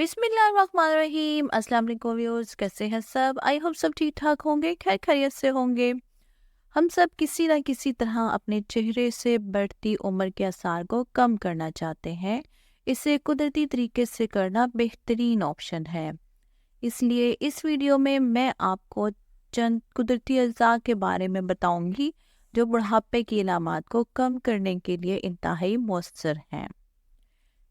बिस्मिल्लाहिर्रहमानिर्रहीम। अस्सलाम वालेकुम व्यूअर्स, कैसे हैं सब? आई होप सब ठीक ठाक होंगे, खैर खैरियत से होंगे। हम सब किसी ना किसी तरह अपने चेहरे से बढ़ती उम्र के आसार को कम करना चाहते हैं। इसे कुदरती तरीके से करना बेहतरीन ऑप्शन है। इसलिए इस वीडियो में मैं आपको चंद कुदरती अज़ा के बारे में बताऊंगी जो बुढ़ापे की अलामात को कम करने के लिए इंतहाई मौसर हैं।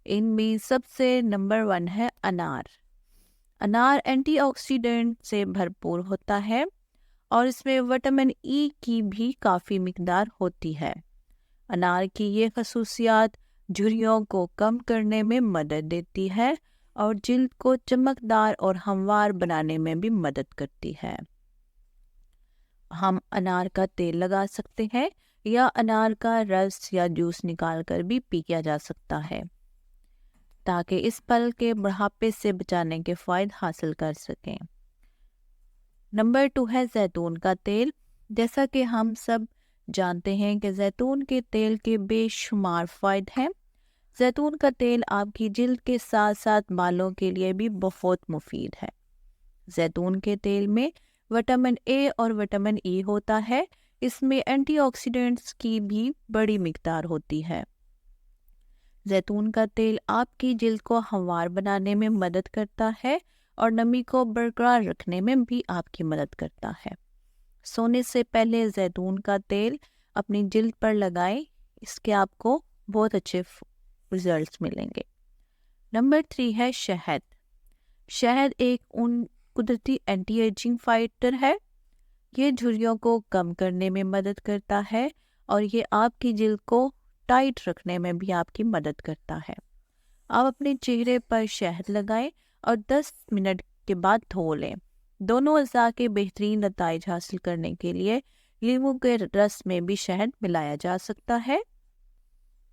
इनमें सबसे नंबर 1 है अनार। अनार एंटीऑक्सीडेंट से भरपूर होता है और इसमें विटामिन ई की भी काफ़ी मिकदार होती है। अनार की ये खसूसियात झुर्रियों को कम करने में मदद देती है और जिल्द को चमकदार और हमवार बनाने में भी मदद करती है। हम अनार का तेल लगा सकते हैं या अनार का रस या जूस निकाल कर भी पिया जा सकता है ताकि इस पल के बुढ़ापे से बचाने के फ़ायदे हासिल कर सकें। नंबर 2 है जैतून का तेल। जैसा कि हम सब जानते हैं कि जैतून के तेल के बेशुमार फ़ायदे हैं। जैतून का तेल आपकी जिल्द के साथ साथ बालों के लिए भी बहुत मुफीद है। जैतून के तेल में विटामिन ए और विटामिन ई होता है। इसमें एंटीऑक्सीडेंट्स की भी बड़ी मिकदार होती है। जैतून का तेल आपकी जिल्द को हमवार बनाने में मदद करता है और नमी को बरकरार रखने में भी आपकी मदद करता है। सोने से पहले जैतून का तेल अपनी जिल्द पर लगाएं, इसके आपको बहुत अच्छे रिजल्ट्स मिलेंगे। नंबर 3 है शहद। शहद एक कुदरती एंटी एजिंग फाइटर है। ये झुर्रियों को कम करने में मदद करता है और ये आपकी जिल्द को टाइट रखने में भी आपकी मदद करता है। आप अपने चेहरे पर शहद लगाएं और 10 मिनट के बाद धो लें। दोनों अज़ा के बेहतरीन नताइज हासिल करने के लिए लीमू के रस में भी शहद मिलाया जा सकता है।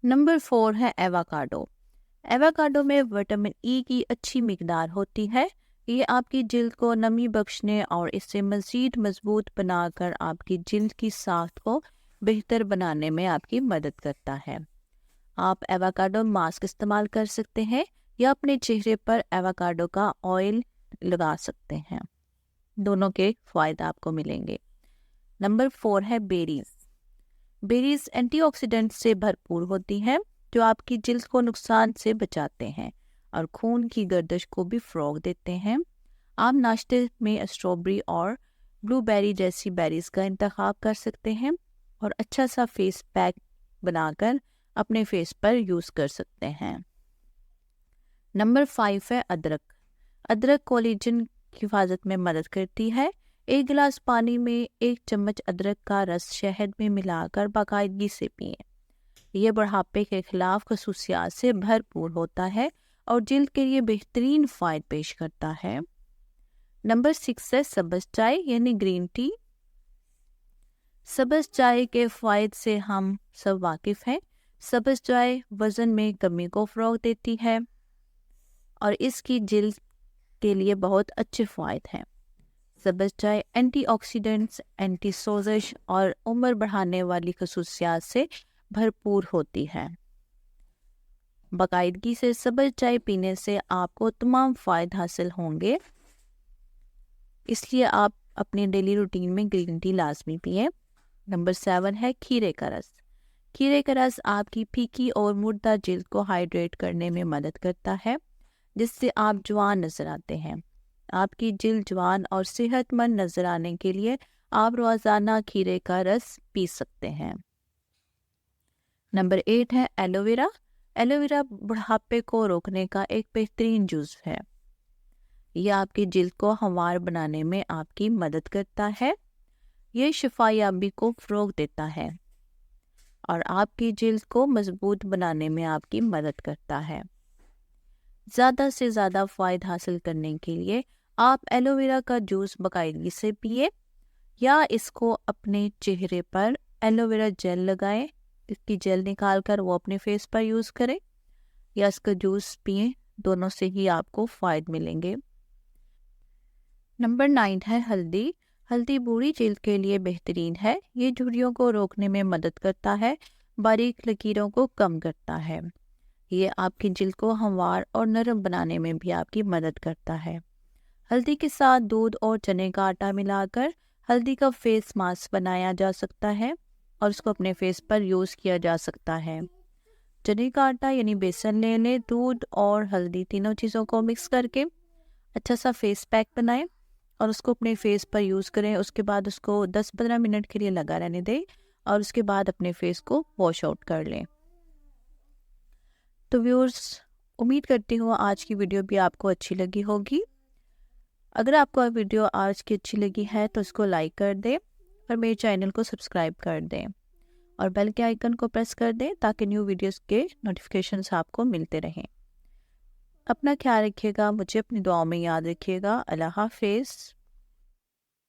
नंबर 4 है एवोकाडो। एवोकाडो में विटामिन ई की अच्छी मिकदार होती है। ये आपकी जिल्द को नमी बख्शने और इससे मज़ीद मजबूत बनाकर आपकी जिल्द की साख्त को बेहतर बनाने में आपकी मदद करता है। आप एवोकाडो मास्क इस्तेमाल कर सकते हैं या अपने चेहरे पर एवोकाडो का ऑयल लगा सकते हैं। दोनों के फ़ायदे आपको मिलेंगे। नंबर 4 है बेरीज। बेरीज एंटीऑक्सीडेंट से भरपूर होती हैं जो आपकी जिल्द को नुकसान से बचाते हैं और खून की गर्दिश को भी फ़रोग़ देते हैं। आप नाश्ते में स्ट्रॉबेरी और ब्लूबेरी जैसी बेरीज का इंतखाब कर सकते हैं और अच्छा सा फेस पैक बनाकर अपने फेस पर यूज़ कर सकते हैं। नंबर 5 है अदरक। अदरक कोलेजन की हिफाजत में मदद करती है। 1 गिलास पानी में 1 चम्मच अदरक का रस शहद में मिलाकर बाकायदगी से पिएं। यह बुढ़ापे के खिलाफ खसूसियात से भरपूर होता है और जिल्द के लिए बेहतरीन फ़ायदे पेश करता है। नंबर 6 है सब्ज़ चाय यानी ग्रीन टी। सब्ज़ चाय के फ़ायदे से हम सब वाकिफ़ हैं। सब्ज़ चाय वज़न में कमी को फ़रोग़ देती है और इसकी जिल्द के लिए बहुत अच्छे फ़ायदे हैं। सब्ज़ चाय एंटीऑक्सीडेंट्स, एंटी सोजिश और उम्र बढ़ाने वाली खसूसियात से भरपूर होती है। बाकायदगी से सब्ज़ चाय पीने से आपको तमाम फ़ायदे हासिल होंगे, इसलिए आप अपने डेली रूटीन में ग्रीन टी लाजमी पिएं। नंबर 7 है खीरे का रस। खीरे का रस आपकी फीकी और मुर्दा जिल्द को हाइड्रेट करने में मदद करता है, जिससे आप जवान नज़र आते हैं। आपकी जिल्द जवान और सेहतमंद नज़र आने के लिए आप रोज़ाना खीरे का रस पी सकते हैं। नंबर 8 है एलोवेरा। एलोवेरा बुढ़ापे को रोकने का एक बेहतरीन जूस है। यह आपकी जिल्द को हमवार बनाने में आपकी मदद करता है। यह शिफायाबी को फ़रोग़ देता है और आपकी जिल्द को मजबूत बनाने में आपकी मदद करता है। ज़्यादा से ज़्यादा फ़ायदे हासिल करने के लिए आप एलोवेरा का जूस बाकायदगी से पिए या इसको अपने चेहरे पर एलोवेरा जेल लगाएं। इसकी जेल निकाल कर वो अपने फेस पर यूज़ करें या इसका जूस पिए, दोनों से ही आपको फ़ायदे मिलेंगे। नंबर 9 है हल्दी। हल्दी बूढ़ी जिल्द के लिए बेहतरीन है। ये झुर्रियों को रोकने में मदद करता है, बारीक लकीरों को कम करता है। یہ آپ کی جلد کو ہموار اور نرم بنانے میں بھی آپ کی مدد کرتا ہے۔ ہلدی کے ساتھ دودھ اور چنے کا آٹا ملا کر ہلدی کا فیس ماسک بنایا جا سکتا ہے اور اس کو اپنے فیس پر یوز کیا جا سکتا ہے۔ چنے کا آٹا یعنی بیسن لے لیں، دودھ اور ہلدی تینوں چیزوں کو مکس کر کے اچھا سا فیس پیک بنائیں اور اس کو اپنے فیس پر یوز کریں۔ اس کے بعد اس کو 10-15 منٹ کے لیے لگا رہنے دیں اور اس کے بعد اپنے فیس کو واش آؤٹ کر لیں۔ تو ویورز، امید کرتی ہوں آج کی ویڈیو بھی آپ کو اچھی لگی ہوگی۔ اگر آپ کو ویڈیو آج کی اچھی لگی ہے تو اس کو لائک کر دیں اور میرے چینل کو سبسکرائب کر دیں اور بیل کے آئیکن کو پریس کر دیں تاکہ نیو ویڈیوز کے نوٹیفیکیشنز آپ کو ملتے رہیں۔ اپنا خیال رکھیے گا، مجھے اپنی دعاؤں میں یاد رکھیے گا۔ اللہ حافظ۔